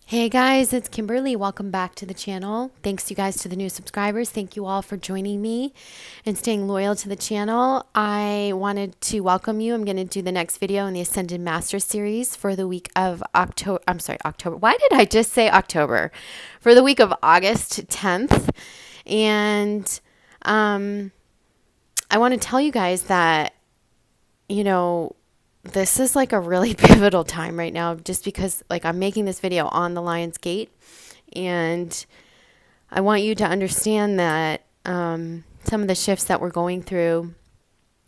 Hey guys, it's Kimberly. Welcome back to the channel. Thanks you guys to the new subscribers. Thank you all for joining me and staying loyal to the channel. I wanted to welcome you. I'm going to do the next video in the Ascended Master series for the week of October. I'm sorry, October. Why did I just say October? For the week of August 10th. And I want to tell you guys that, you know, this is like a really pivotal time right now just because like I'm making this video on the Lion's Gate, and I want you to understand that some of the shifts that we're going through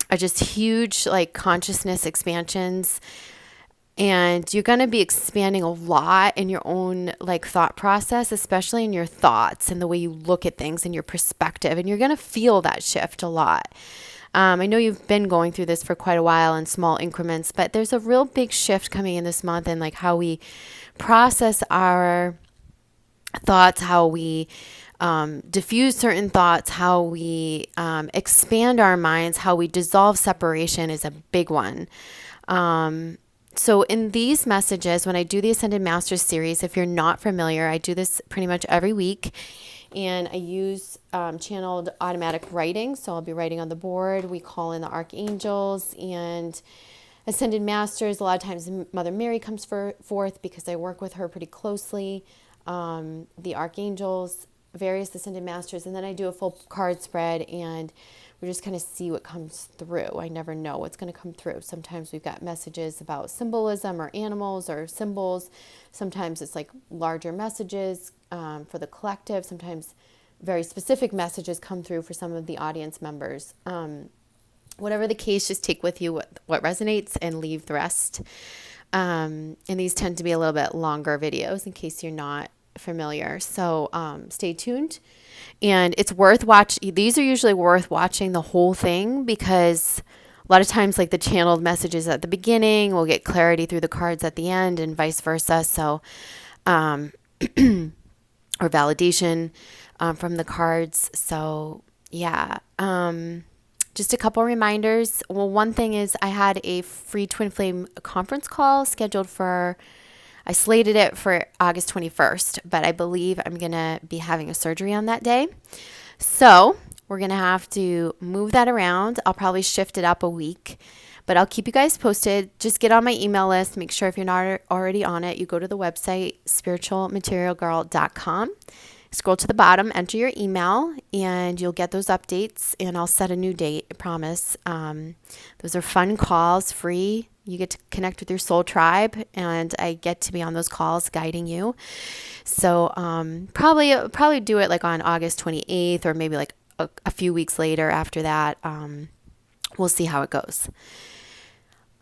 are just huge like consciousness expansions, and you're going to be expanding a lot in your own like thought process, especially in your thoughts and the way you look at things and your perspective, and you're going to feel that shift a lot. I know you've been going through this for quite a while in small increments, but there's a real big shift coming in this month in like how we process our thoughts, how we diffuse certain thoughts, how we expand our minds, how we dissolve separation is a big one. So in these messages, when I do the Ascended Masters series, if you're not familiar, I do this pretty much every week. And I use channeled automatic writing. So I'll be writing on the board. We call in the archangels and Ascended Masters. A lot of times Mother Mary comes forth because I work with her pretty closely. The archangels, various Ascended Masters. And then I do a full card spread, and we just kind of see what comes through. I never know what's going to come through. Sometimes we've got messages about symbolism or animals or symbols. Sometimes it's like larger messages for the collective. Sometimes very specific messages come through for some of the audience members. Whatever the case, just take with you what resonates and leave the rest. And these tend to be a little bit longer videos in case you're not familiar. So stay tuned. And it's worth watching. These are usually worth watching the whole thing, because a lot of times like the channeled messages at the beginning will get clarity through the cards at the end, and vice versa. So, or validation from the cards. So yeah. Just a couple reminders. Well, one thing is I had a free Twin Flame conference call scheduled I slated it for August 21st, but I believe I'm going to be having a surgery on that day. So we're going to have to move that around. I'll probably shift it up a week, but I'll keep you guys posted. Just get on my email list. Make sure if you're not already on it, you go to the website, spiritualmaterialgirl.com. Scroll to the bottom, enter your email, and you'll get those updates, and I'll set a new date, I promise. Those are fun calls, free. You get to connect with your soul tribe, and I get to be on those calls guiding you. So probably do it like on August 28th, or maybe like a few weeks later after that. We'll see how it goes.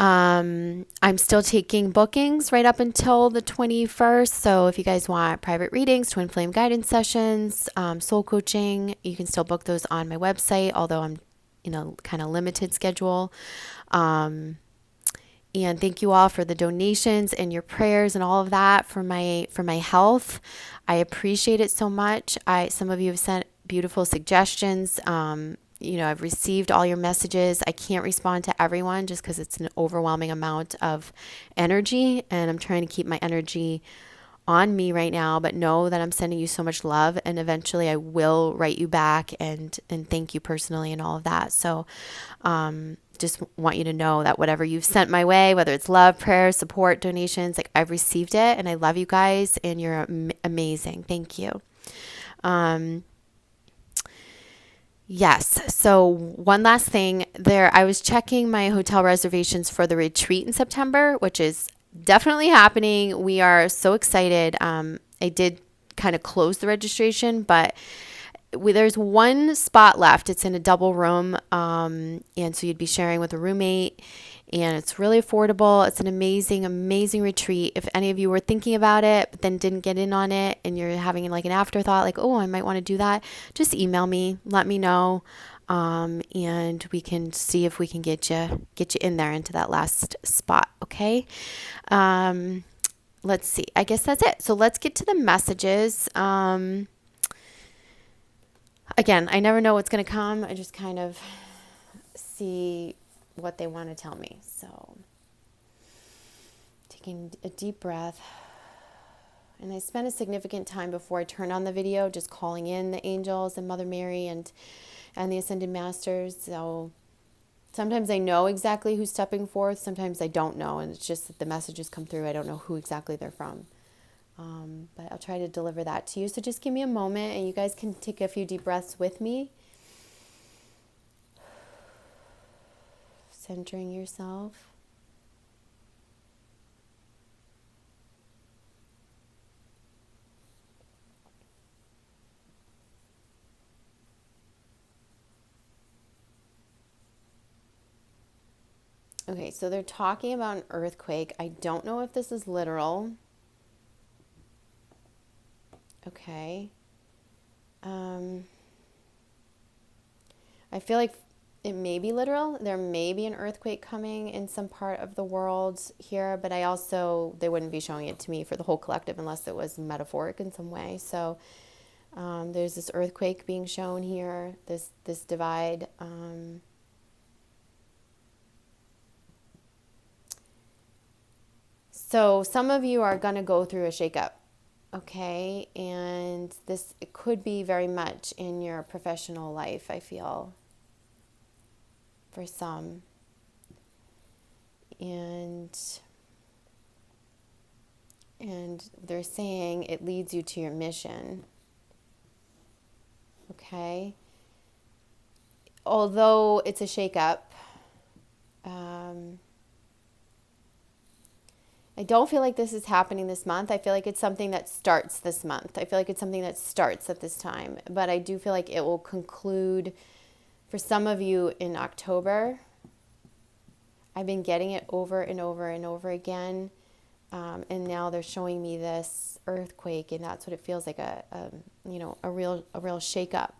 I'm still taking bookings right up until the 21st. So if you guys want private readings, twin flame guidance sessions, soul coaching, you can still book those on my website, although I'm, kind of limited schedule. And thank you all for the donations and your prayers and all of that for my health. I appreciate it so much. Some of you have sent beautiful suggestions. I've received all your messages. I can't respond to everyone just because it's an overwhelming amount of energy, and I'm trying to keep my energy on me right now, but know that I'm sending you so much love, and eventually I will write you back and thank you personally and all of that. So just want you to know that whatever you've sent my way, whether it's love, prayer, support, donations, like I've received it, and I love you guys, and you're amazing. Thank you. Yes. So one last thing there, I was checking my hotel reservations for the retreat in September, which is definitely happening. We are so excited. I did kind of close the registration, but there's one spot left. It's in a double room. And so you'd be sharing with a roommate, and it's really affordable. It's an amazing, amazing retreat. If any of you were thinking about it, but then didn't get in on it, and you're having like an afterthought, like, oh, I might want to do that, just email me, let me know. And we can see if we can get you in there into that last spot. Okay. Let's see. I guess that's it. So let's get to the messages. Again, I never know what's going to come. I just kind of see what they want to tell me. So taking a deep breath. And I spent a significant time before I turned on the video just calling in the angels and Mother Mary and the Ascended Masters. So sometimes I know exactly who's stepping forth. Sometimes I don't know. And it's just that the messages come through. I don't know who exactly they're from. But I'll try to deliver that to you. So just give me a moment and you guys can take a few deep breaths with me. Centering yourself. Okay, so they're talking about an earthquake. I don't know if this is literal. Okay. I feel like it may be literal. There may be an earthquake coming in some part of the world here, but they wouldn't be showing it to me for the whole collective unless it was metaphoric in some way. So there's this earthquake being shown here, this divide. So some of you are going to go through a shakeup, okay? And it could be very much in your professional life, I feel, for some. And they're saying it leads you to your mission, okay? Although it's a shakeup, I don't feel like this is happening this month. I feel like it's something that starts this month. I feel like it's something that starts at this time. But I do feel like it will conclude for some of you in October. I've been getting it over and over and over again. And now they're showing me this earthquake, and that's what it feels like, a real shakeup.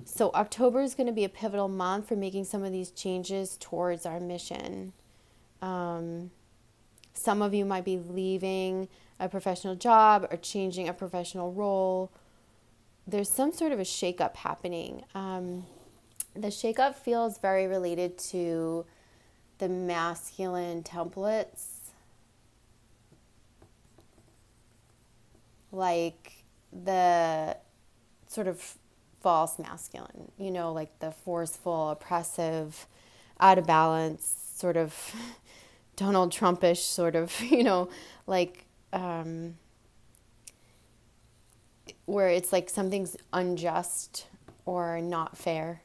So October is going to be a pivotal month for making some of these changes towards our mission. Some of you might be leaving a professional job or changing a professional role. There's some sort of a shakeup happening. The shakeup feels very related to the masculine templates, like the sort of false masculine, like the forceful, oppressive, out of balance, sort of Donald Trumpish sort of, where it's like something's unjust or not fair.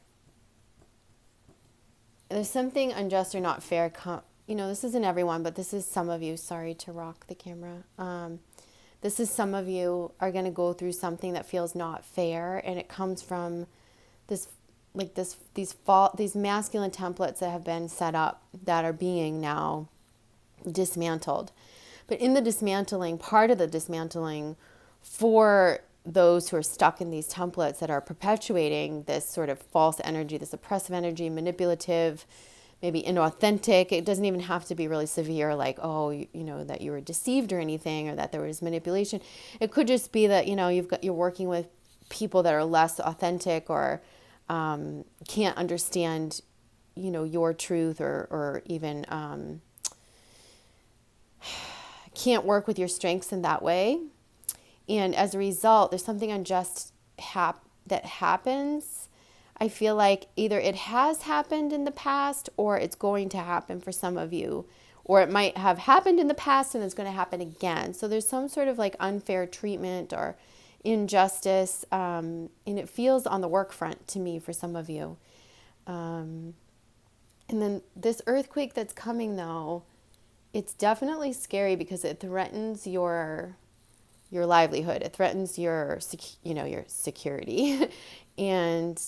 There's something unjust or not fair. This isn't everyone, but this is some of you. Sorry to rock the camera. This is some of you are going to go through something that feels not fair, and it comes from these masculine templates that have been set up that are being now dismantled. But in the dismantling, part of the dismantling for those who are stuck in these templates that are perpetuating this sort of false energy, this oppressive energy, manipulative, maybe inauthentic. It doesn't even have to be really severe, like, that you were deceived or anything, or that there was manipulation. It could just be that, you're working with people that are less authentic or can't understand, your truth or even can't work with your strengths in that way. And as a result, there's something unjust that happens. I feel like either it has happened in the past or it's going to happen for some of you. Or it might have happened in the past and it's going to happen again. So there's some sort of like unfair treatment or injustice. And it feels on the work front to me for some of you. And then this earthquake that's coming, though, it's definitely scary because it threatens your livelihood. It threatens your security. And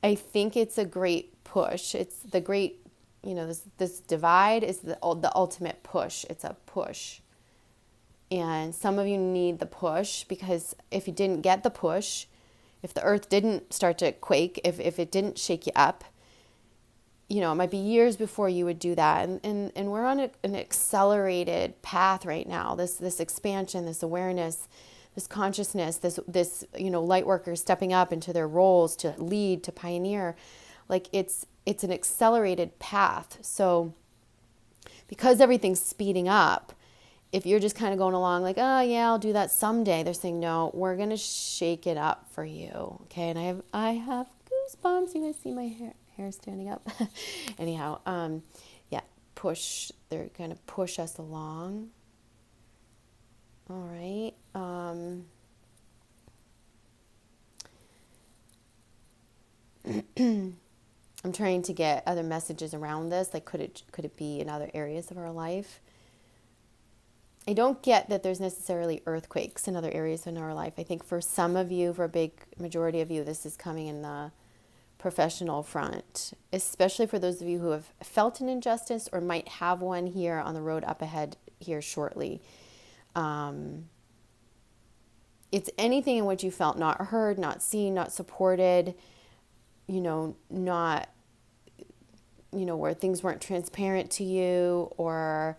I think it's a great push. It's the great, this divide is the ultimate push. It's a push. And some of you need the push because if you didn't get the push, if the earth didn't start to quake, if it didn't shake you up, it might be years before you would do that. And we're on an accelerated path right now. This expansion, this awareness, this consciousness, this light workers stepping up into their roles to lead, to pioneer. Like it's an accelerated path. So because everything's speeding up if you're just kind of going along like, oh yeah, I'll do that someday, they're saying, no, we're going to shake it up for you. Okay. And I have goosebumps. You guys see my hair standing up. Anyhow, yeah, they're going to push us along. All right. I'm trying to get other messages around this. Like, could it be in other areas of our life? I don't get that there's necessarily earthquakes in other areas in our life. I think for some of you, for a big majority of you, this is coming in the professional front, especially for those of you who have felt an injustice or might have one here on the road up ahead here shortly. It's anything in which you felt not heard, not seen, not supported, not, where things weren't transparent to you, or,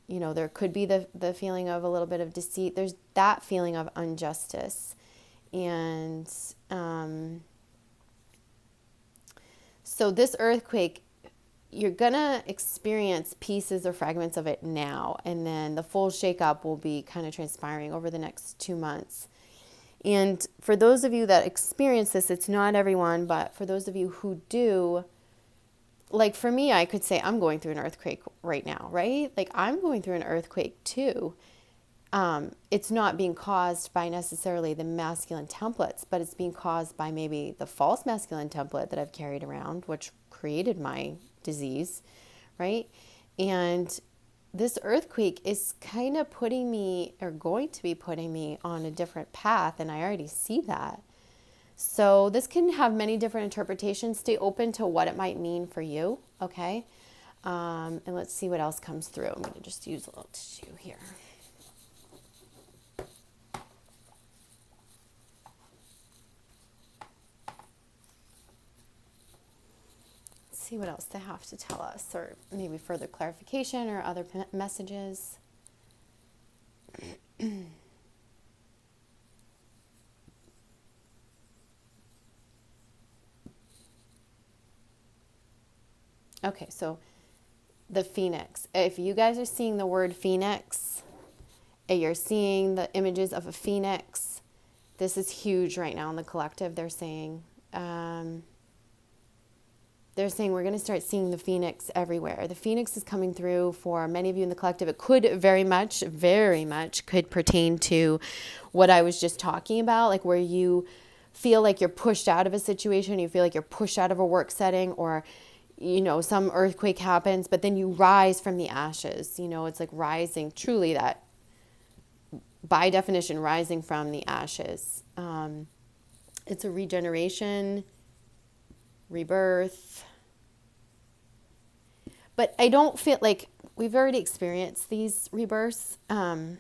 there could be the feeling of a little bit of deceit. There's that feeling of injustice. And so this earthquake, you're going to experience pieces or fragments of it now, and then the full shakeup will be kind of transpiring over the next 2 months. And for those of you that experience this, it's not everyone, but for those of you who do, like for me, I could say I'm going through an earthquake right now, right? Like I'm going through an earthquake too. It's not being caused by necessarily the masculine templates, but it's being caused by maybe the false masculine template that I've carried around, which created my disease, right? And this earthquake is kind of putting me, or going to be putting me, on a different path, and I already see that. So this can have many different interpretations. Stay open to what it might mean for you, okay? And let's see what else comes through. I'm going to just use a little tissue here. See what else they have to tell us, or maybe further clarification or other messages. Okay, so the phoenix. If you guys are seeing the word phoenix, and you're seeing the images of a phoenix, this is huge right now in the collective. They're saying we're going to start seeing the phoenix everywhere. The phoenix is coming through for many of you in the collective. It could very much could pertain to what I was just talking about, like where you feel like you're pushed out of a situation, you feel like you're pushed out of a work setting, or, some earthquake happens, but then you rise from the ashes. It's like rising, truly that, by definition, rising from the ashes. It's a regeneration, rebirth. But I don't feel like we've already experienced these rebirths. I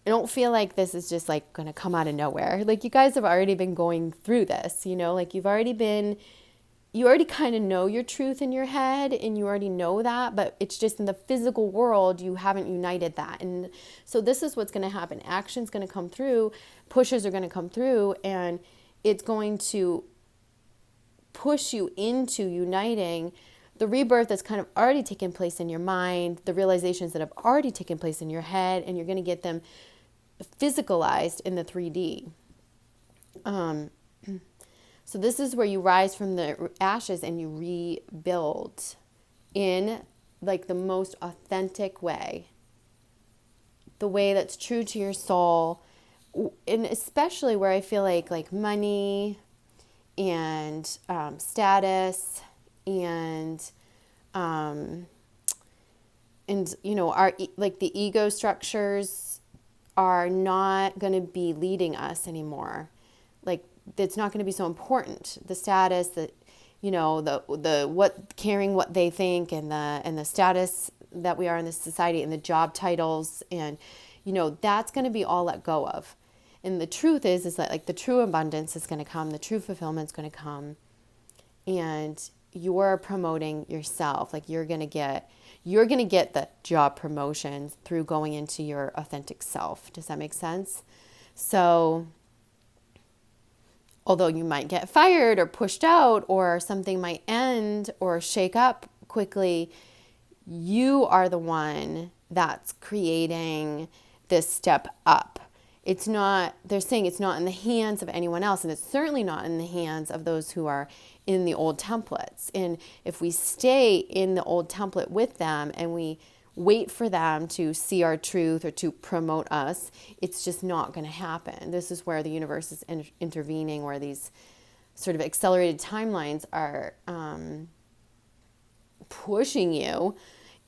don't feel like this is just like going to come out of nowhere. Like you guys have already been going through this, like you already kind of know your truth in your head, and you already know that, but it's just in the physical world, you haven't united that. And so this is what's going to happen. Action's going to come through, pushes are going to come through, and it's going to push you into uniting the rebirth that's kind of already taken place in your mind, the realizations that have already taken place in your head, and you're going to get them physicalized in the 3D. So this is where you rise from the ashes and you rebuild in like the most authentic way, the way that's true to your soul, and especially where I feel like money and status and our like the ego structures are not going to be leading us anymore. Like it's not going to be so important. The status, the what caring what they think, and the status that we are in this society, and the job titles, and that's going to be all let go of. And the truth is that like the true abundance is going to come, the true fulfillment is going to come, and you're promoting yourself. Like you're going to get the job promotions through going into your authentic self. Does that make sense? So although you might get fired or pushed out, or something might end or shake up quickly, you are the one that's creating this step up. It's not, they're saying it's not in the hands of anyone else, and it's certainly not in the hands of those who are in the old templates. And if we stay in the old template with them and we wait for them to see our truth or to promote us, it's just not going to happen. This is where the universe is intervening, where these sort of accelerated timelines are pushing you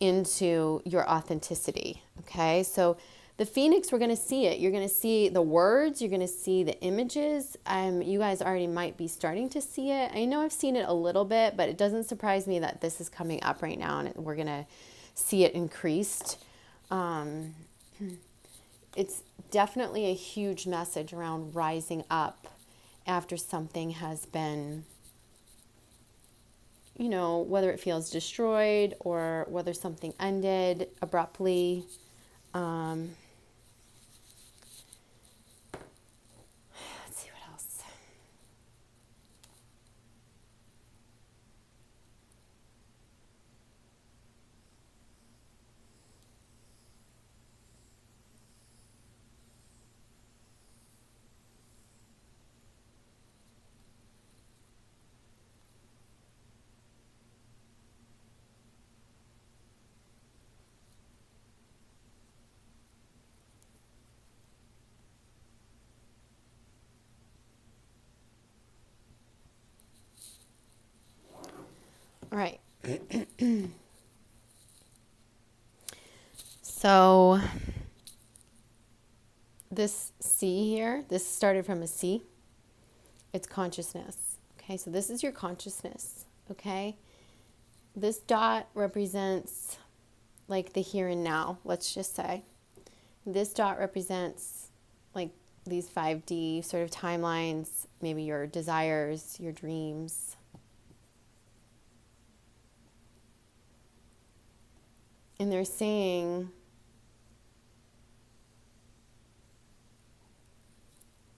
into your authenticity. Okay, so the Phoenix, we're going to see it. You're going to see the words. You're going to see the images. You guys already might be starting to see it. I know I've seen it a little bit, but it doesn't surprise me that this is coming up right now, and we're going to see it increased. It's definitely a huge message around rising up after something has been, you know, whether it feels destroyed or whether something ended abruptly. Let's see what else. All right. So this C here, this started from a C. It's consciousness. Okay, so this is your consciousness. Okay, this dot represents like the here and now, let's just say. This dot represents like these 5D sort of timelines, maybe your desires, your dreams. And they're saying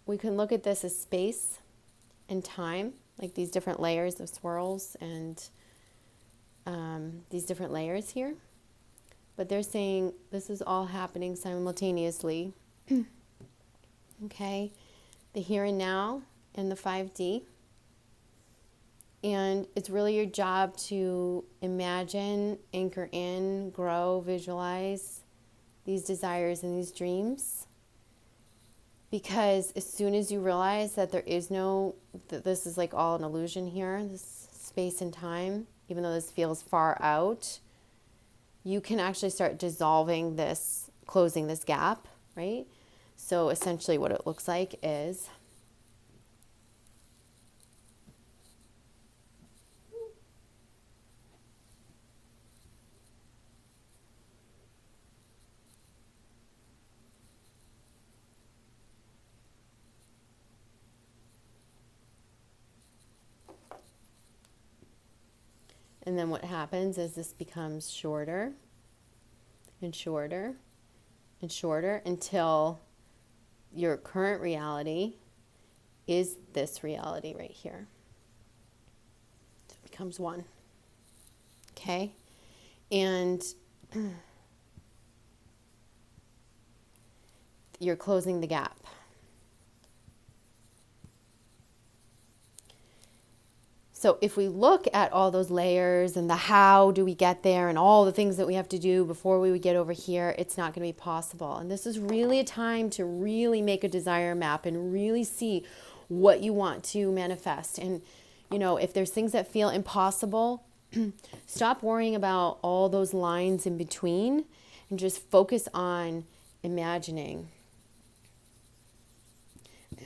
we can look at this as space and time, like these different layers of swirls and these different layers here. But they're saying this is all happening simultaneously. Okay, the here and now and the 5D. And it's really your job to imagine, anchor in, grow, visualize these desires and these dreams. Because as soon as you realize that there is no, that this is like all an illusion here, this space and time, even though this feels far out, you can actually start dissolving this, closing this gap, right? So essentially what it looks like is and then what happens is this becomes shorter and shorter and shorter until your current reality is this reality right here. So it becomes one. Okay? And you're closing the gap. So if we look at all those layers and the how do we get there and all the things that we have to do before we would get over here, it's not going to be possible. And this is really a time to really make a desire map and really see what you want to manifest. And, you know, if there's things that feel impossible, stop worrying about all those lines in between and just focus on imagining.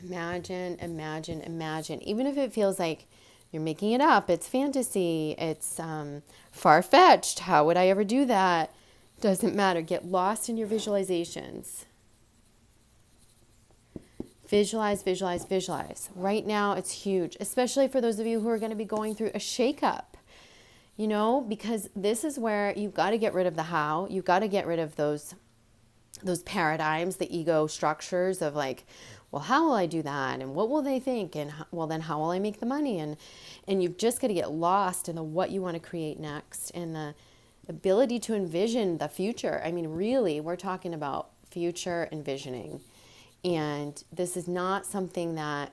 Imagine, imagine, imagine. Even if it feels like you're making it up, it's fantasy, it's far-fetched, how would I ever do that? Doesn't matter. Get lost in your visualizations. Visualize, visualize, visualize. Right now it's huge, especially for those of you who are going to be going through a shakeup, you know, because this is where you've got to get rid of the how. You've got to get rid of those paradigms, the ego structures of like, well, how will I do that? And what will they think? And well, then how will I make the money? And you've just got to get lost in the what you want to create next and ability to envision the future. I mean, really, we're talking about future envisioning. And this is not something that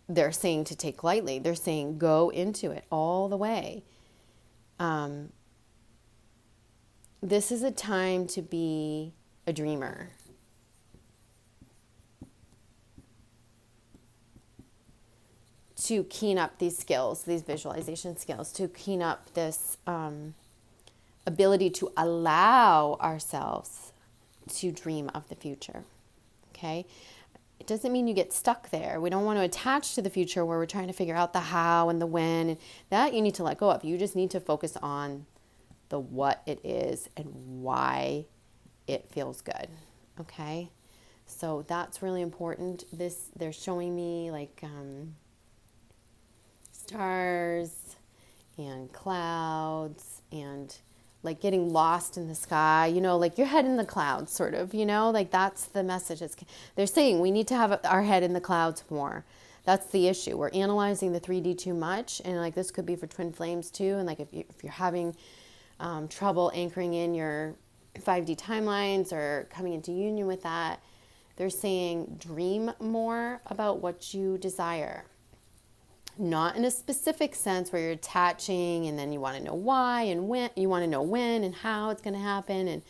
they're saying to take lightly. They're saying go into it all the way. This is a time to be a dreamer. To keen up these skills, these visualization skills, to keen up this ability to allow ourselves to dream of the future. Okay? It doesn't mean you get stuck there. We don't want to attach to the future where we're trying to figure out the how and the when. And that you need to let go of. You just need to focus on the what it is and why it feels good. Okay? So that's really important. They're showing me like stars and clouds and like getting lost in the sky, like your head in the clouds sort of, like that's the message. They're saying we need to have our head in the clouds more. That's the issue. We're analyzing the 3D too much. And like this could be for twin flames too. And like if you're having trouble anchoring in your 5D timelines or coming into union with that, they're saying dream more about what you desire. Not in a specific sense where you're attaching and then you want to know why and when, you want to know when and how it's going to happen and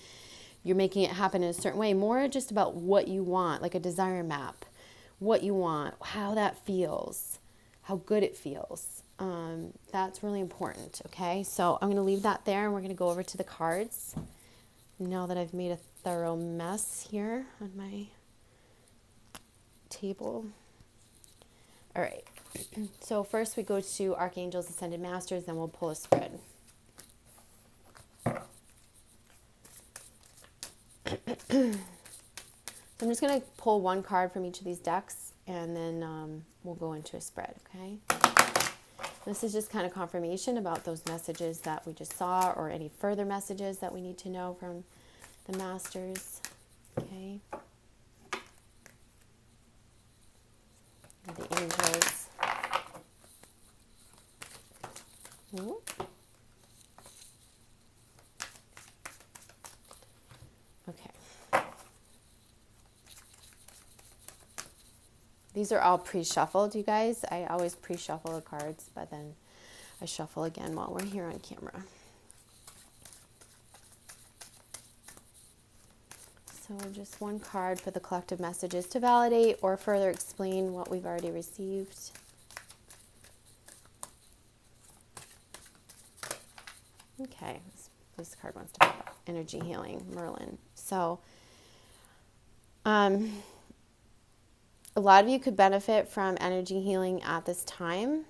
you're making it happen in a certain way. More just about what you want, like a desire map, what you want, how that feels, how good it feels. That's really important, okay? So I'm going to leave that there and we're going to go over to the cards. Now that I've made a thorough mess here on my table. All right. So first we go to Archangels, Ascended Masters, then we'll pull a spread. So I'm just going to pull one card from each of these decks, and then we'll go into a spread, okay? This is just kind of confirmation about those messages that we just saw, or any further messages that we need to know from the Masters, okay? The angels. Ooh. Okay. These are all pre-shuffled, you guys. I always pre-shuffle the cards, but then I shuffle again while we're here on camera. So just one card for the collective messages to validate or further explain what we've already received. Okay, this card wants to pop up. Energy healing, Merlin. So, a lot of you could benefit from energy healing at this time.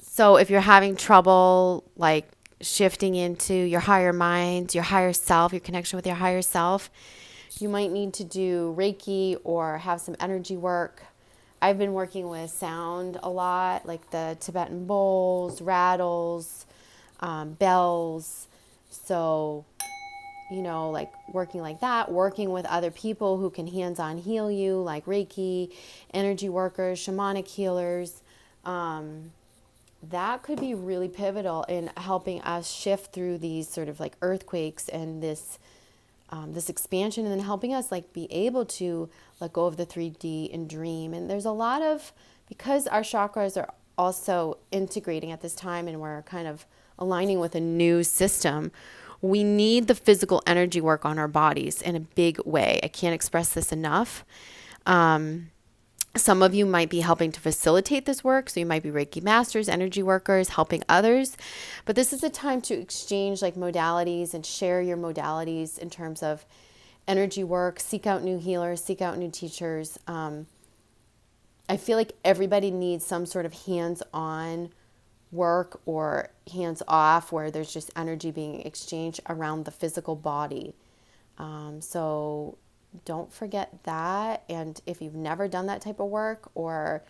So if you're having trouble, like shifting into your higher mind, your higher self, your connection with your higher self, you might need to do Reiki or have some energy work. I've been working with sound a lot, like the Tibetan bowls, rattles, bells. So, like working like that, working with other people who can hands-on heal you, like Reiki, energy workers, shamanic healers. That could be really pivotal in helping us shift through these sort of like earthquakes and this expansion, and then helping us like be able to let go of the 3D and dream. And there's a lot of, because our chakras are also integrating at this time and we're kind of aligning with a new system, we need the physical energy work on our bodies in a big way. I can't express this enough. Some of you might be helping to facilitate this work. So you might be Reiki masters, energy workers, helping others. But this is a time to exchange like modalities and share your modalities in terms of energy work. Seek out new healers, seek out new teachers. I feel like everybody needs some sort of hands-on work or hands-off where there's just energy being exchanged around the physical body. So don't forget that. And if you've never done that type of work or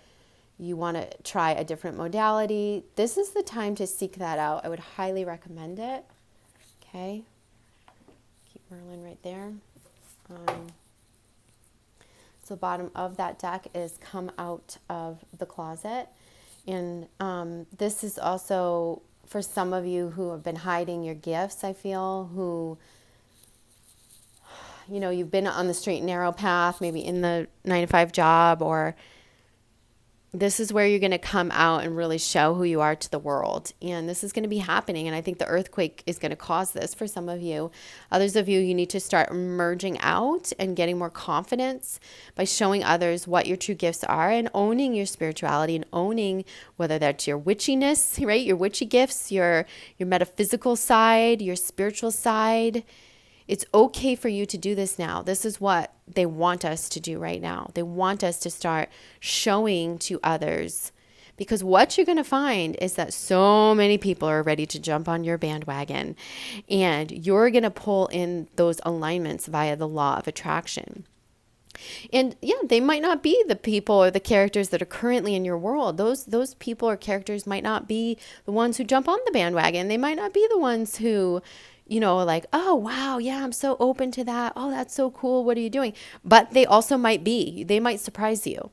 you want to try a different modality, this is the time to seek that out. I would highly recommend it. Okay. Keep Merlin right there. So the bottom of that deck is Come Out of the Closet. And this is also for some of you who have been hiding your gifts, I feel, who, you've been on the straight and narrow path, maybe in the 9 to 5 job, or this is where you're going to come out and really show who you are to the world. And this is going to be happening. And I think the earthquake is going to cause this for some of you. Others of you, you need to start emerging out and getting more confidence by showing others what your true gifts are and owning your spirituality and owning whether that's your witchiness, right? Your witchy gifts, your metaphysical side, your spiritual side. It's okay for you to do this now. This is what they want us to do right now. They want us to start showing to others, because what you're going to find is that so many people are ready to jump on your bandwagon, and you're going to pull in those alignments via the law of attraction. And yeah, they might not be the people or the characters that are currently in your world. Those people or characters might not be the ones who jump on the bandwagon. They might not be the ones who, like, oh, wow, yeah, I'm so open to that. Oh, that's so cool. What are you doing? But they also might be. They might surprise you.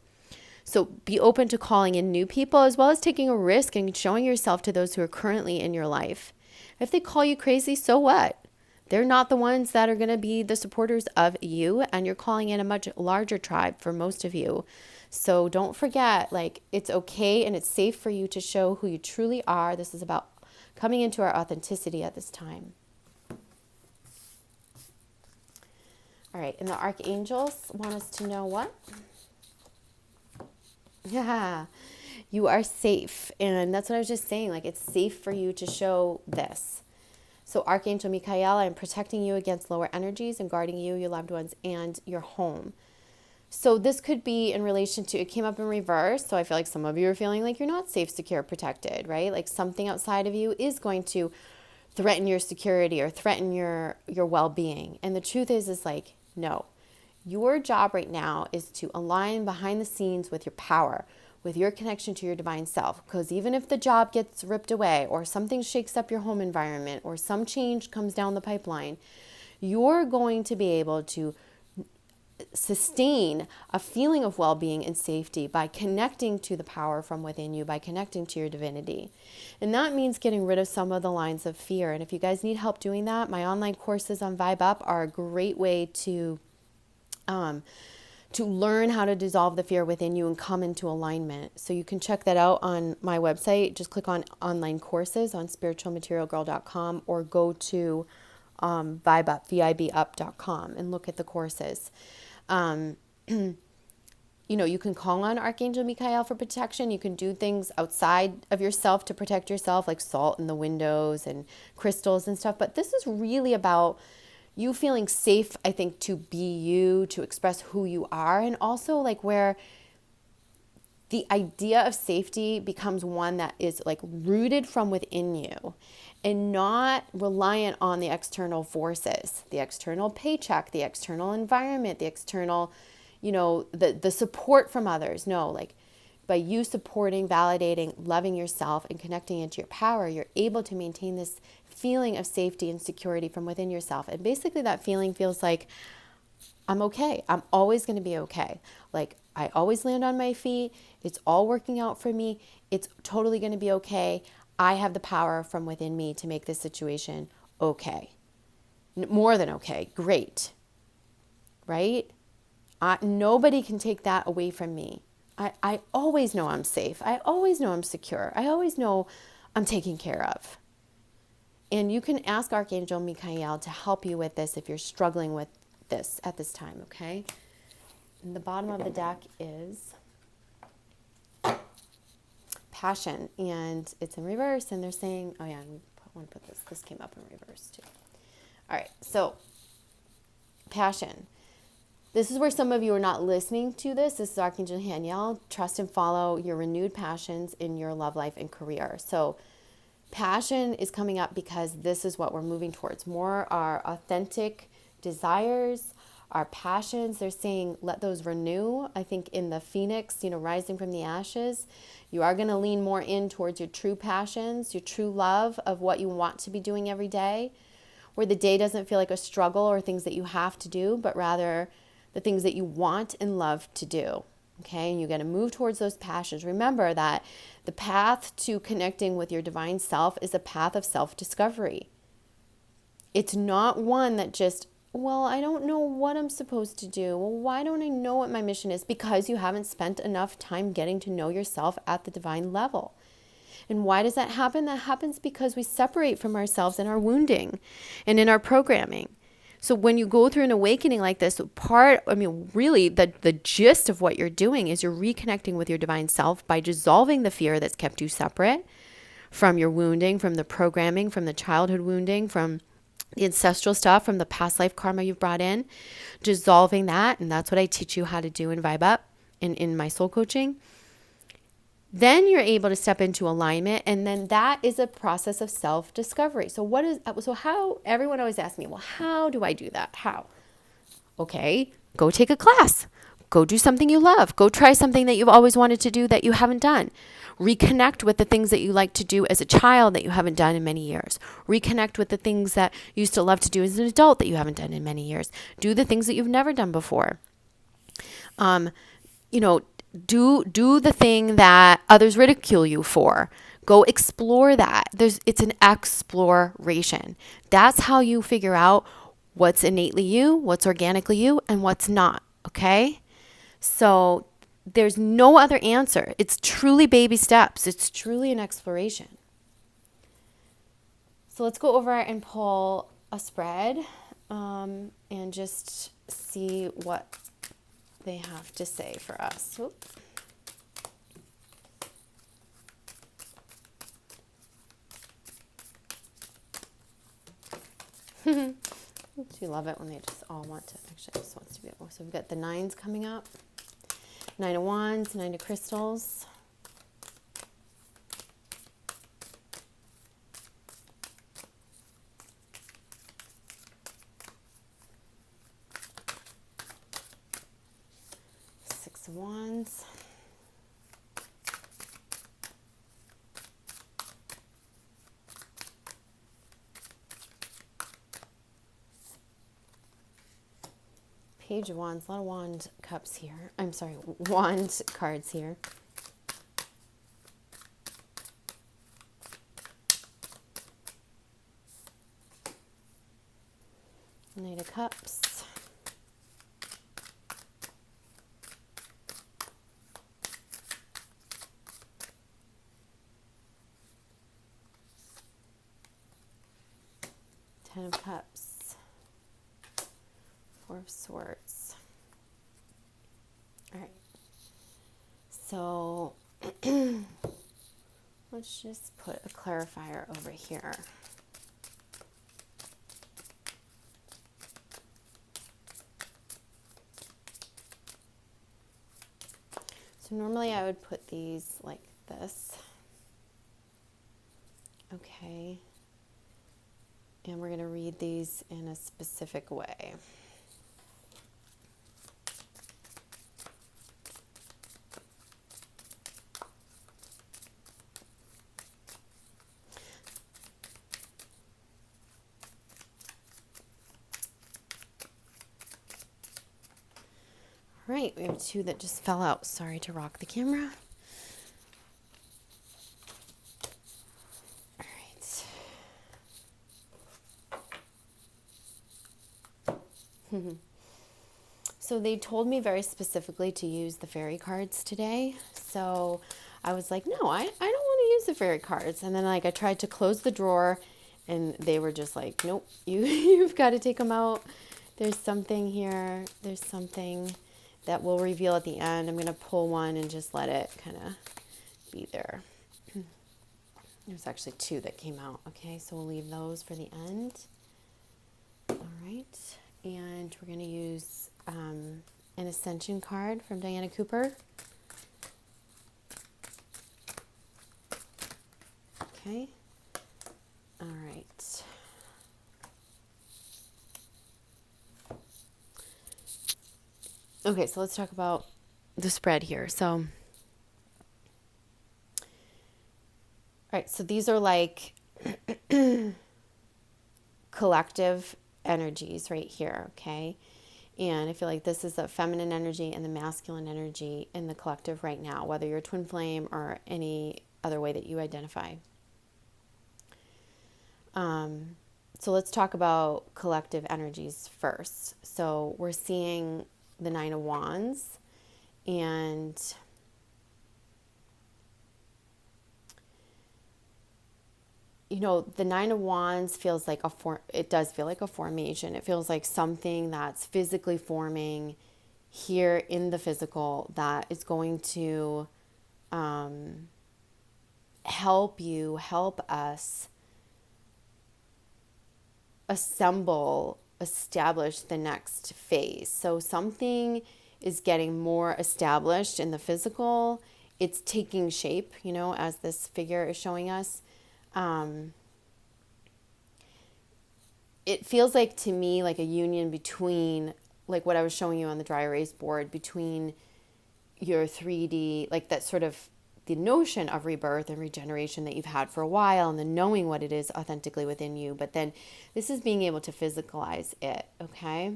So be open to calling in new people, as well as taking a risk and showing yourself to those who are currently in your life. If they call you crazy, so what? They're not the ones that are going to be the supporters of you, and you're calling in a much larger tribe for most of you. So don't forget, it's okay and it's safe for you to show who you truly are. This is about coming into our authenticity at this time. All right, and the archangels want us to know what? Yeah, you are safe. And that's what I was just saying. It's safe for you to show this. So Archangel Michael, I'm protecting you against lower energies and guarding you, your loved ones, and your home. So this could be in relation to, it came up in reverse. So I feel like some of you are feeling like you're not safe, secure, protected, right? Like something outside of you is going to threaten your security or threaten your well-being. And the truth is no. Your job right now is to align behind the scenes with your power, with your connection to your divine self. Because even if the job gets ripped away, or something shakes up your home environment, or some change comes down the pipeline, you're going to be able to sustain a feeling of well-being and safety by connecting to the power from within you, by connecting to your divinity. And that means getting rid of some of the lines of fear. And if you guys need help doing that, my online courses on Vibe Up are a great way to learn how to dissolve the fear within you and come into alignment. So you can check that out on my website. Just click on online courses on spiritualmaterialgirl.com, or go to vibeup.com and look at the courses. You can call on Archangel Michael for protection. You can do things outside of yourself to protect yourself, like salt in the windows and crystals and stuff. But this is really about you feeling safe, I think, to be you, to express who you are, and also where the idea of safety becomes one that is rooted from within you and not reliant on the external forces, the external paycheck, the external environment, the external, the support from others. No, by you supporting, validating, loving yourself and connecting into your power, you're able to maintain this feeling of safety and security from within yourself. And basically that feeling feels like, I'm okay. I'm always going to be okay. I always land on my feet. It's all working out for me. It's totally going to be okay. I have the power from within me to make this situation okay. More than okay. Great. Right? Nobody can take that away from me. I always know I'm safe. I always know I'm secure. I always know I'm taken care of. And you can ask Archangel Michael to help you with this if you're struggling with this at this time, okay? And the bottom of the deck is Passion, and it's in reverse, and they're saying, oh yeah, I want to put this. This came up in reverse too. All right, so Passion. This is where some of you are not listening to this. This is Archangel Haniel. Trust and follow your renewed passions in your love life and career. So passion is coming up because this is what we're moving towards. More our authentic desires, our passions. They're saying let those renew. I think in the phoenix, rising from the ashes, you are going to lean more in towards your true passions, your true love of what you want to be doing every day, where the day doesn't feel like a struggle or things that you have to do, but rather the things that you want and love to do. Okay, and you got to move towards those passions. Remember that the path to connecting with your divine self is a path of self-discovery. It's not one that just, well, I don't know what I'm supposed to do. Well, why don't I know what my mission is? Because you haven't spent enough time getting to know yourself at the divine level. And why does that happen? That happens because we separate from ourselves in our wounding and in our programming. So when you go through an awakening like this, really the gist of what you're doing is you're reconnecting with your divine self by dissolving the fear that's kept you separate from your wounding, from the programming, from the childhood wounding, from the ancestral stuff, from the past life karma you've brought in, dissolving that. And that's what I teach you how to do in Vibe Up in my soul coaching. Then you're able to step into alignment, and then that is a process of self-discovery. So how, everyone always asks me, well, how do I do that? How? Okay, go take a class. Go do something you love. Go try something that you've always wanted to do that you haven't done. Reconnect with the things that you like to do as a child that you haven't done in many years. Reconnect with the things that you used to love to do as an adult that you haven't done in many years. Do the things that you've never done before. Do the thing that others ridicule you for. Go explore that. It's an exploration. That's how you figure out what's innately you, what's organically you, and what's not. Okay? So there's no other answer. It's truly baby steps. It's truly an exploration. So let's go over and pull a spread and just see what they have to say for us. Oops. You love it when they just all want to, actually just wants to be, so we've got the 9s coming up. 9 of Wands, 9 of Crystals. Six of Wands. Page of Wands, a lot of wand cups here. I'm sorry, wand cards here. Knight of Cups. Ten of Cups. Four of Swords. All right. So let's just put a clarifier over here. So normally I would put these like this. Okay. And we're going to read these in a specific way. All right, we have 2 that just fell out. Sorry to rock the camera. All right. So they told me very specifically to use the fairy cards today. So I was like, no, I don't want to use the fairy cards. And then I tried to close the drawer and they were just like, nope, you've got to take them out. There's something here. There's something that we'll reveal at the end. I'm going to pull one and just let it kind of be there. There's actually 2 that came out. Okay, so we'll leave those for the end. All right. And we're going to use an Ascension card from Diana Cooper. Okay. All right. Okay, so let's talk about the spread here. So, all right, so these are like collective energies right here, okay? And I feel like this is the feminine energy and the masculine energy in the collective right now, whether you're twin flame or any other way that you identify. So let's talk about collective energies first. So we're seeing the Nine of Wands, and the Nine of Wands feels like it does feel like a formation. It feels like something that's physically forming here in the physical that is going to help us establish the next phase. So something is getting more established in the physical. It's taking shape, as this figure is showing us. It feels like to me like a union between, like what I was showing you on the dry erase board, between your 3D, like that sort of the notion of rebirth and regeneration that you've had for a while, and then knowing what it is authentically within you. But then this is being able to physicalize it, okay?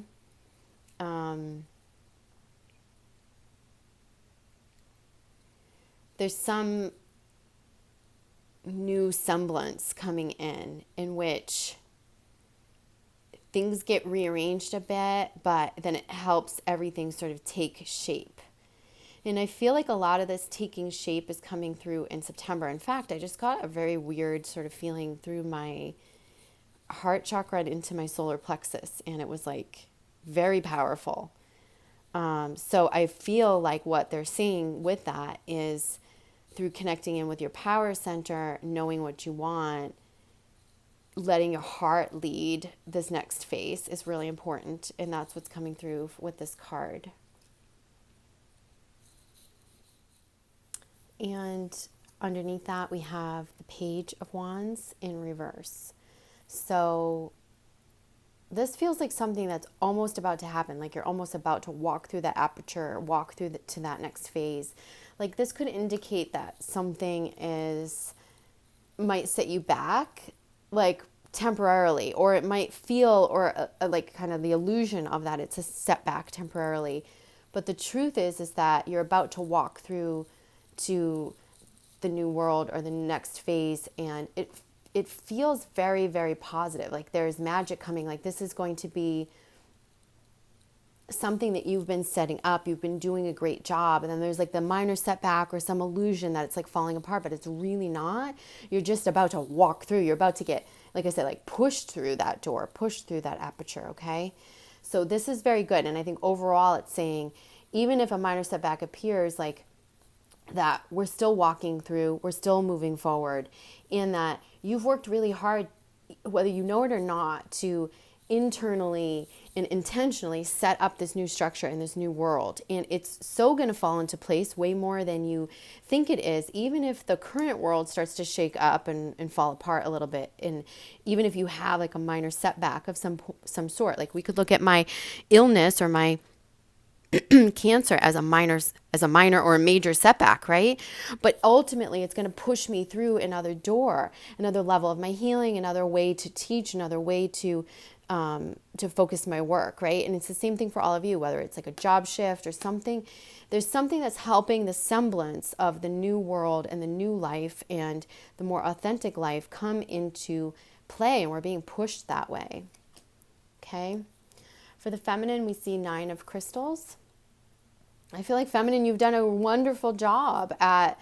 There's some new semblance coming in which things get rearranged a bit, but then it helps everything sort of take shape. And I feel like a lot of this taking shape is coming through in September. In fact, I just got a very weird sort of feeling through my heart chakra into my solar plexus, and it was like very powerful. So I feel like what they're saying with that is through connecting in with your power center, knowing what you want, letting your heart lead this next phase is really important. And that's what's coming through with this card. And underneath that, we have the Page of Wands in reverse. So this feels like something that's almost about to happen, like you're almost about to walk through that aperture, walk through to that next phase. Like this could indicate that something might set you back, like temporarily, or it might feel, or like kind of the illusion of that it's a setback temporarily. But the truth is that you're about to walk through to the new world or the next phase, and it feels very, very positive. Like there's magic coming. Like this is going to be something that you've been setting up. You've been doing a great job. And then there's like the minor setback or some illusion that it's like falling apart, but it's really not. You're just about to walk through. You're about to get, like I said, like pushed through that door, pushed through that aperture. Okay. So this is very good. And I think overall it's saying, even if a minor setback appears, like that we're still walking through, we're still moving forward, and that you've worked really hard, whether you know it or not, to internally and intentionally set up this new structure in this new world. And it's so going to fall into place way more than you think it is, even if the current world starts to shake up and fall apart a little bit. And even if you have like a minor setback of some sort, like we could look at my illness or my cancer as a minor or a major setback, right? But ultimately it's going to push me through another door, another level of my healing, another way to teach, another way to focus my work, right? And it's the same thing for all of you, whether it's like a job shift or something. There's something that's helping the semblance of the new world and the new life and the more authentic life come into play, and we're being pushed that way. Okay? For the feminine, we see 9 of crystals. I feel like feminine, you've done a wonderful job at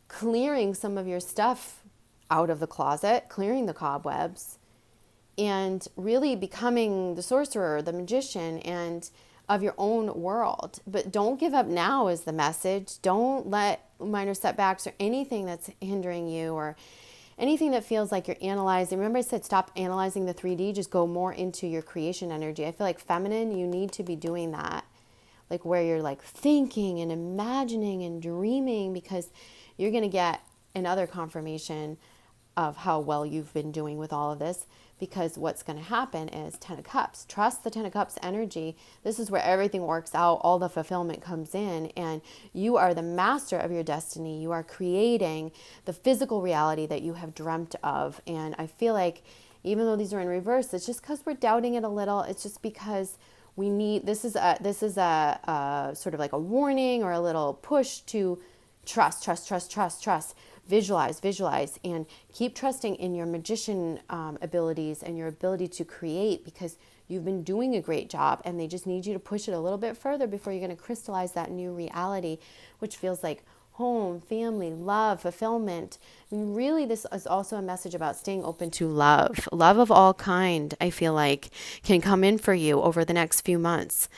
clearing some of your stuff out of the closet, clearing the cobwebs, and really becoming the sorcerer, the magician, and of your own world. But don't give up now is the message. Don't let minor setbacks or anything that's hindering you or anything that feels like you're analyzing. Remember I said stop analyzing the 3D, just go more into your creation energy. I feel like feminine, you need to be doing that. Like where you're like thinking and imagining and dreaming, because you're going to get another confirmation of how well you've been doing with all of this. Because what's going to happen is 10 of Cups. Trust the 10 of Cups energy. This is where everything works out. All the fulfillment comes in, and you are the master of your destiny. You are creating the physical reality that you have dreamt of. And I feel like even though these are in reverse, it's just because we're doubting it a little. It's just because This is a sort of like a warning or a little push to trust, trust, trust, trust, trust. Visualize, visualize, and keep trusting in your magician abilities and your ability to create, because you've been doing a great job and they just need you to push it a little bit further before you're going to crystallize that new reality, which feels like home, family, love, fulfillment. And really, this is also a message about staying open to love. Love of all kind, I feel like, can come in for you over the next few months.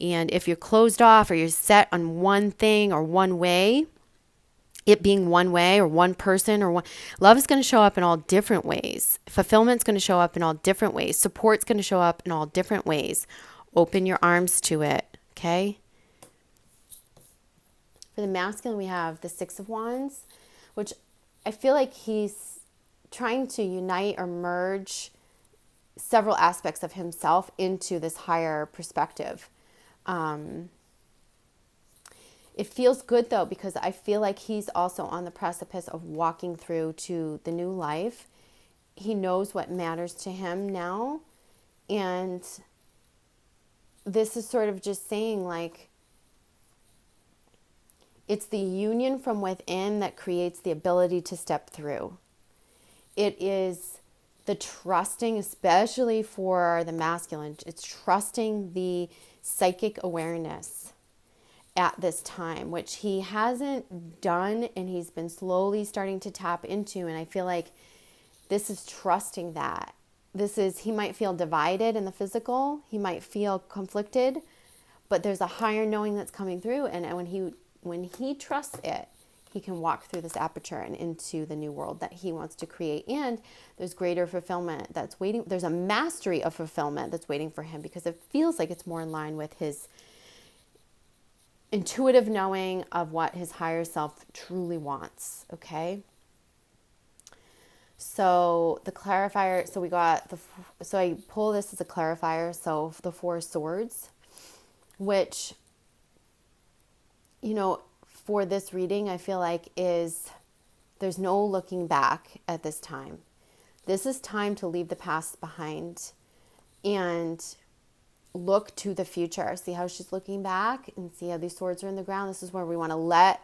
And if you're closed off or you're set on one thing or one way, it being one way or one person or one, love is going to show up in all different ways. Fulfillment's going to show up in all different ways. Support's going to show up in all different ways. Open your arms to it, okay? For the masculine, we have the Six of Wands, which I feel like he's trying to unite or merge several aspects of himself into this higher perspective. It feels good though, because I feel like he's also on the precipice of walking through to the new life. He knows what matters to him now. And this is sort of just saying, like, it's the union from within that creates the ability to step through. It is the trusting, especially for the masculine, it's trusting the psychic awareness at this time, which he hasn't done and he's been slowly starting to tap into. And I feel like this is trusting that. He might feel divided in the physical, he might feel conflicted, but there's a higher knowing that's coming through. And when he trusts it, he can walk through this aperture and into the new world that he wants to create. And there's greater fulfillment that's waiting. There's a mastery of fulfillment that's waiting for him, because it feels like it's more in line with his intuitive knowing of what his higher self truly wants, okay? So the clarifier, so I pull this as a clarifier, so the Four of Swords, which, for this reading, I feel like there's no looking back at this time. This is time to leave the past behind and look to the future. See how she's looking back and see how these swords are in the ground. This is where we want to let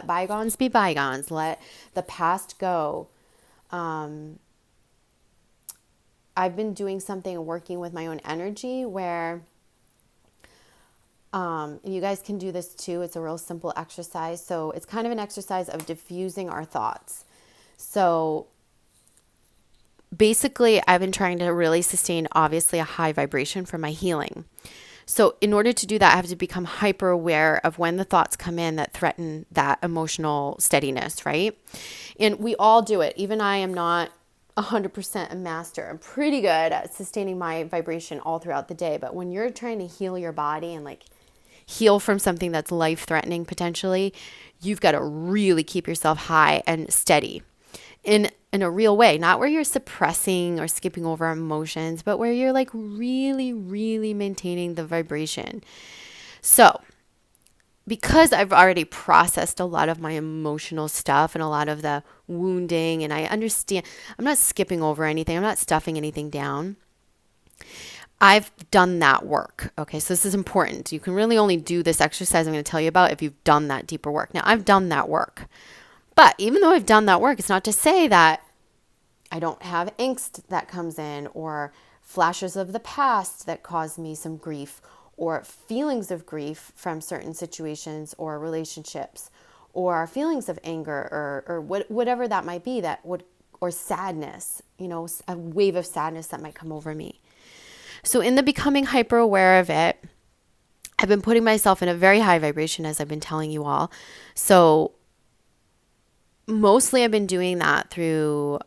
bygones be bygones. Let the past go. I've been doing something and working with my own energy where, you guys can do this too. It's a real simple exercise. So it's kind of an exercise of diffusing our thoughts. So basically, I've been trying to really sustain, obviously, a high vibration for my healing. So in order to do that, I have to become hyper aware of when the thoughts come in that threaten that emotional steadiness, right? And we all do it. Even I am not 100% a master. I'm pretty good at sustaining my vibration all throughout the day. But when you're trying to heal your body and heal from something that's life-threatening potentially, you've got to really keep yourself high and steady in a real way, not where you're suppressing or skipping over emotions, but where you're really, really maintaining the vibration. So because I've already processed a lot of my emotional stuff and a lot of the wounding, and I understand, I'm not skipping over anything, I'm not stuffing anything down. I've done that work. Okay, so this is important. You can really only do this exercise I'm going to tell you about if you've done that deeper work. Now, I've done that work. But even though I've done that work, it's not to say that I don't have angst that comes in, or flashes of the past that cause me some grief, or feelings of grief from certain situations or relationships, or feelings of anger or whatever that might be, or sadness, a wave of sadness that might come over me. So in the becoming hyper aware of it, I've been putting myself in a very high vibration, as I've been telling you all. So mostly I've been doing that through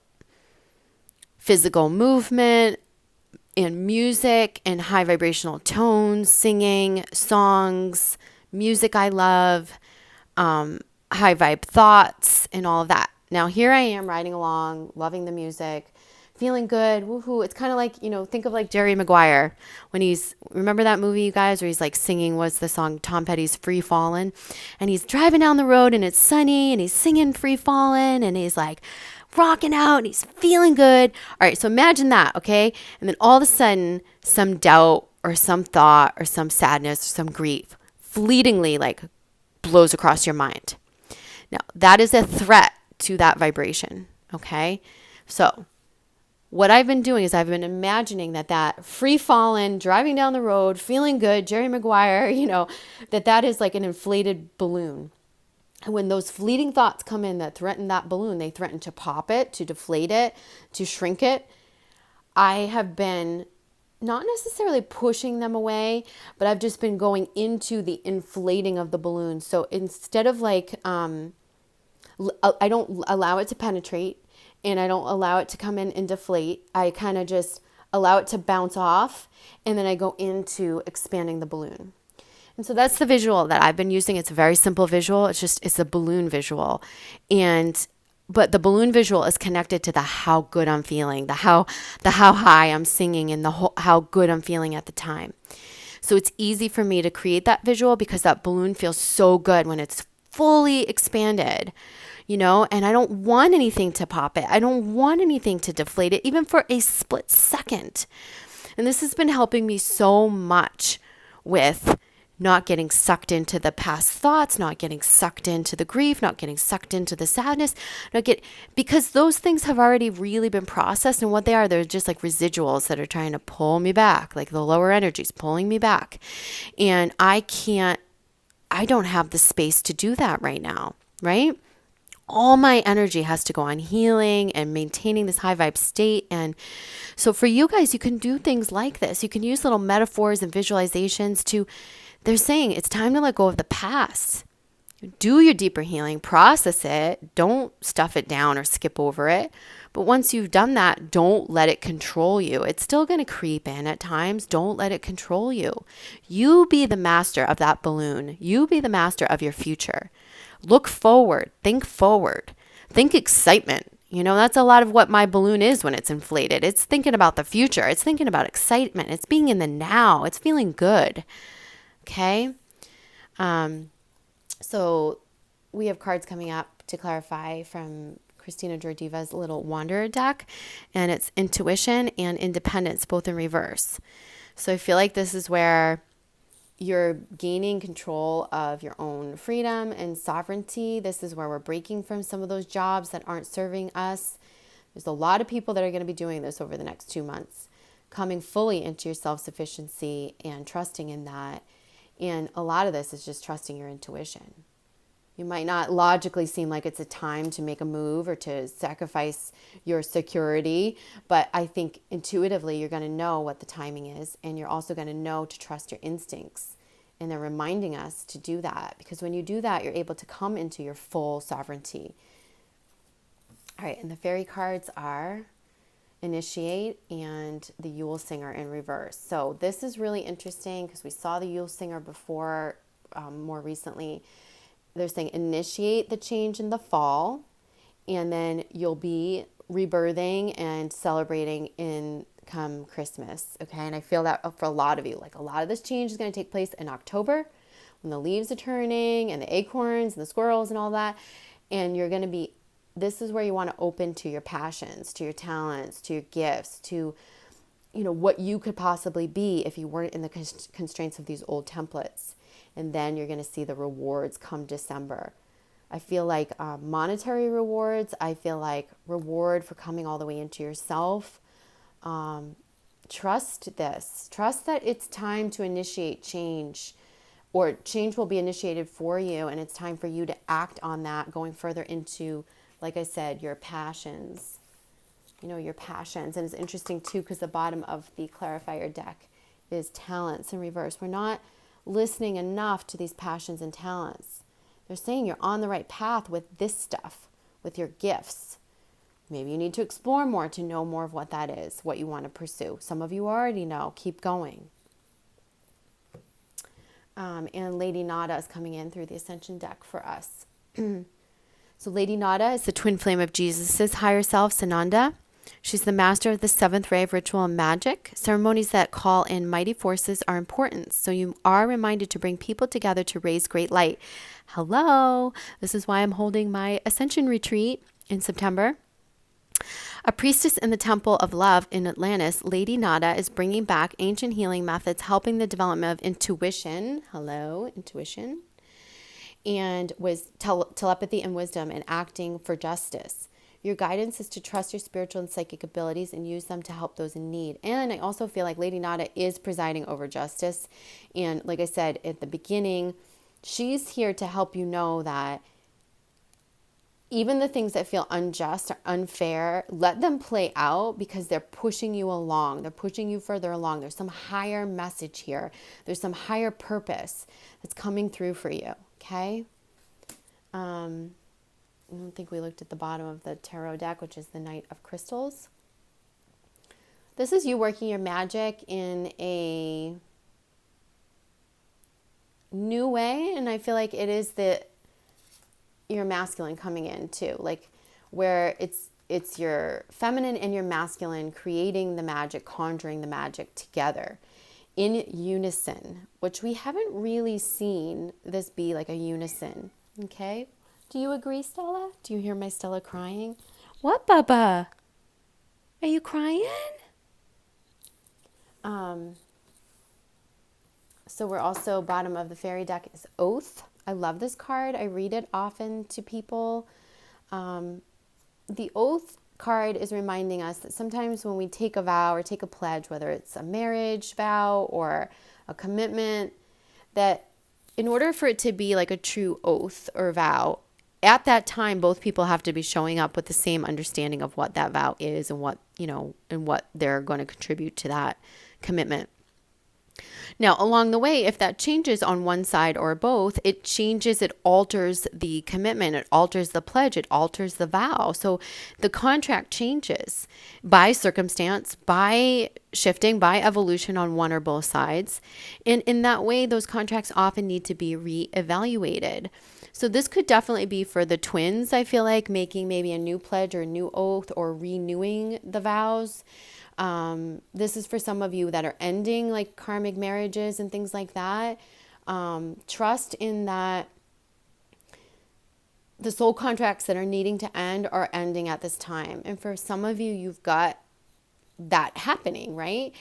physical movement and music and high vibrational tones, singing, songs, music I love, high vibe thoughts, and all of that. Now here I am riding along, loving the music, feeling good, woohoo. It's kind of like, think of Jerry Maguire when remember that movie, you guys, where he's singing, what's the song, Tom Petty's Free Fallin', and he's driving down the road and it's sunny and he's singing Free Fallin', and he's rocking out and he's feeling good. All right, so imagine that, okay? And then all of a sudden, some doubt or some thought or some sadness or some grief fleetingly like blows across your mind. Now, that is a threat to that vibration, okay? So, what I've been doing is I've been imagining that free falling, driving down the road, feeling good, Jerry Maguire, that is like an inflated balloon. And when those fleeting thoughts come in that threaten that balloon, they threaten to pop it, to deflate it, to shrink it. I have been not necessarily pushing them away, but I've just been going into the inflating of the balloon. So instead of like, I don't allow it to penetrate and I don't allow it to come in and deflate. I kind of just allow it to bounce off and then I go into expanding the balloon. And so that's the visual that I've been using. It's a very simple visual. It's a balloon visual. But the balloon visual is connected to the how good I'm feeling, the how high I'm singing, and how good I'm feeling at the time. So it's easy for me to create that visual because that balloon feels so good when it's fully expanded, and I don't want anything to pop it. I don't want anything to deflate it, even for a split second. And this has been helping me so much with not getting sucked into the past thoughts, not getting sucked into the grief, not getting sucked into the sadness, because those things have already really been processed. And what they are, they're just like residuals that are trying to pull me back, like the lower energies pulling me back. And I don't have the space to do that right now, right? All my energy has to go on healing and maintaining this high vibe state. And so for you guys, you can do things like this. You can use little metaphors and visualizations they're saying it's time to let go of the past. Do your deeper healing, process it. Don't stuff it down or skip over it. But once you've done that, don't let it control you. It's still going to creep in at times. Don't let it control you. You be the master of that balloon. You be the master of your future. Look forward. Think excitement. That's a lot of what my balloon is when it's inflated. It's thinking about the future. It's thinking about excitement. It's being in the now. It's feeling good. Okay. So we have cards coming up to clarify from Christina Georgieva's little Wanderer deck, and it's intuition and independence, both in reverse. So I feel like this is where you're gaining control of your own freedom and sovereignty. This is where we're breaking from some of those jobs that aren't serving us. There's a lot of people that are going to be doing this over the next 2 months, coming fully into your self-sufficiency and trusting in that. And a lot of this is just trusting your intuition. You might not logically seem like it's a time to make a move or to sacrifice your security, but I think intuitively you're going to know what the timing is, and you're also going to know to trust your instincts. And they're reminding us to do that, because when you do that, you're able to come into your full sovereignty. All right, and the fairy cards are Initiate and the Yule Singer in reverse. So this is really interesting because we saw the Yule Singer before, more recently. They're saying initiate the change in the fall, and then you'll be rebirthing and celebrating in come Christmas. Okay, and I feel that for a lot of you, like a lot of this change is going to take place in October when the leaves are turning and the acorns and the squirrels and all that, and you're going to be. This is where you want to open to your passions, to your talents, to your gifts, to, what you could possibly be if you weren't in the constraints of these old templates. And then you're going to see the rewards come December. I feel like monetary rewards. I feel like reward for coming all the way into yourself. Trust this. Trust that it's time to initiate change, or change will be initiated for you, and it's time for you to act on that, going further into, like I said, your passions, your passions. And it's interesting too, because the bottom of the clarifier deck is talents in reverse. We're not listening enough to these passions and talents. They're saying you're on the right path with this stuff, with your gifts. Maybe you need to explore more to know more of what that is, what you want to pursue. Some of you already know. Keep going. And Lady Nada is coming in through the Ascension deck for us. So Lady Nada is the twin flame of Jesus' higher self, Sananda. She's the master of the seventh ray of ritual and magic. Ceremonies that call in mighty forces are important, so you are reminded to bring people together to raise great light. Hello! This is why I'm holding my Ascension retreat in September. A priestess in the Temple of Love in Atlantis, Lady Nada is bringing back ancient healing methods, helping the development of intuition. Hello, intuition. And was telepathy and wisdom and acting for justice. Your guidance is to trust your spiritual and psychic abilities and use them to help those in need. And I also feel like Lady Nada is presiding over justice. And like I said at the beginning, she's here to help you know that even the things that feel unjust or unfair, let them play out because they're pushing you along. They're pushing you further along. There's some higher message here. There's some higher purpose that's coming through for you, okay? I don't think we looked at the bottom of the tarot deck, which is the Knight of Crystals. This is you working your magic in a new way, and I feel like it is your masculine coming in too, like where it's your feminine and your masculine creating the magic, conjuring the magic together in unison, which we haven't really seen this be like a unison. Okay, do you agree, Stella? Do you hear my Stella crying? What, Bubba? Are you crying? So we're also, bottom of the fairy deck is Oath. I love this card. I read it often to people. The Oath card is reminding us that sometimes when we take a vow or take a pledge, whether it's a marriage vow or a commitment, that in order for it to be like a true oath or vow, at that time, both people have to be showing up with the same understanding of what that vow is and what, and what they're going to contribute to that commitment. Now, along the way, if that changes on one side or both, it alters the commitment, it alters the pledge, it alters the vow. So the contract changes by circumstance, by shifting, by evolution on one or both sides. And in that way, those contracts often need to be reevaluated. So this could definitely be for the twins, I feel like, making maybe a new pledge or a new oath or renewing the vows. This is for some of you that are ending like karmic marriages and things like that. Trust in that the soul contracts that are needing to end are ending at this time. And for some of you, you've got that happening, right?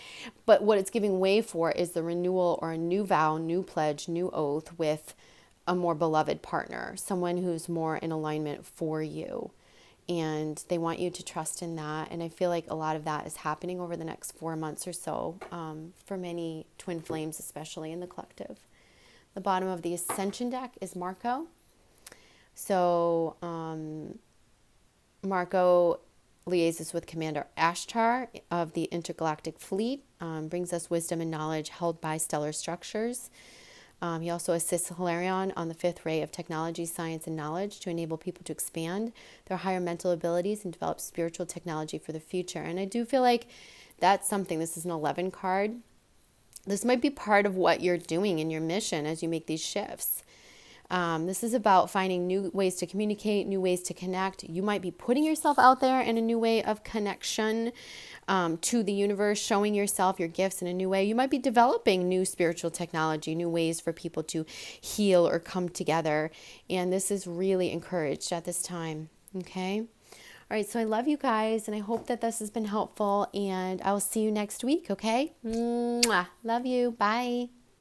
But what it's giving way for is the renewal or a new vow, new pledge, new oath with a more beloved partner, someone who's more in alignment for you. And they want you to trust in that. And I feel like a lot of that is happening over the next 4 months or so, for many twin flames, especially in the collective. The bottom of the Ascension deck is Marco. So Marco liaises with Commander Ashtar of the Intergalactic Fleet, brings us wisdom and knowledge held by stellar structures. He also assists Hilarion on the fifth ray of technology, science, and knowledge to enable people to expand their higher mental abilities and develop spiritual technology for the future. And I do feel like that's something. This is an 11 card. This might be part of what you're doing in your mission as you make these shifts. This is about finding new ways to communicate, new ways to connect. You might be putting yourself out there in a new way of connection to the universe, showing yourself your gifts in a new way. You might be developing new spiritual technology, new ways for people to heal or come together. And this is really encouraged at this time. Okay. All right. So I love you guys, and I hope that this has been helpful, and I will see you next week. Okay. Mwah. Love you. Bye.